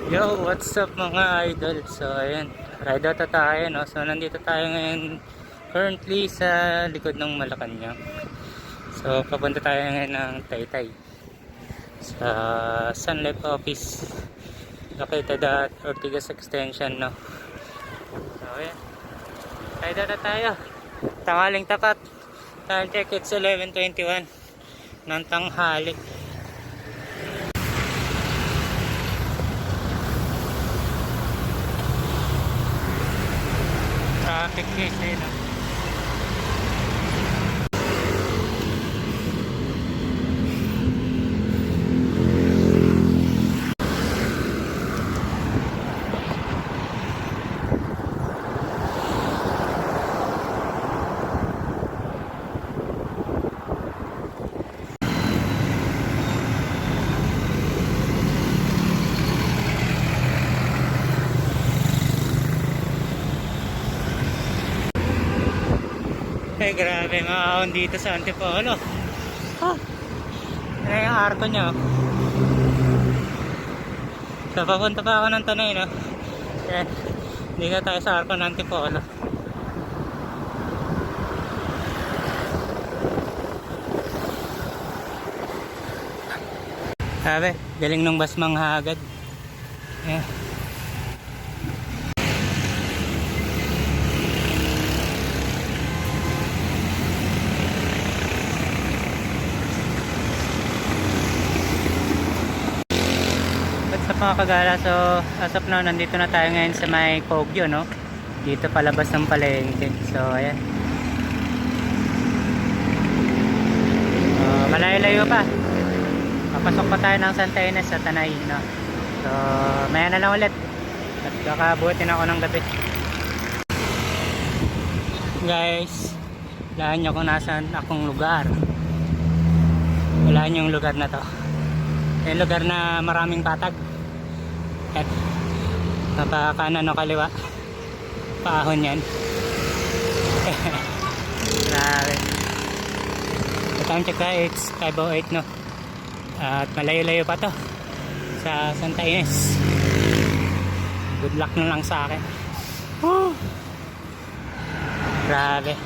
Yo, what's up mga idol? So, ayan, ride out na tayo, no? So, nandito tayo ngayon currently sa likod ng Malacanang. So, papunta tayo ngayon ng Taytay sa Sun Life Office located at Ortigas Extension, no? So, ayan, ride out na tayo. Tanghaling tapat. Time check, it's 11:21 ng tanghali. Traffic case eh, no? Eh, grabe mga ahon dito sa Antipolo. Ah, ano yung arko nyo? So, papunta pa ako ng Tanay, no? Yan. Hindi ka tayo sa arko ng Antipolo. Sabi, galing nung bus manghagad. Yan. What's up mga kagala? So, as of now, nandito na tayo ngayon sa may Kogyo, no? Dito palabas ng palengke. So, ayan. Malayo-layo pa. Papasok pa tayo ng Santa Ines sa Tanay, no? So, maya na lang ulit. At kakabutin ako ng gabi. Guys, lahan nyo kung nasaan akong lugar. Walaan yung lugar na to. Yung lugar na maraming patag. At napakanan o kaliwa. Paahon yan. Grabe. The time check na, it's 5:08, no? At malayo-layo pa to sa Santa Ines. Good luck na lang sa akin. Woo! Grabe.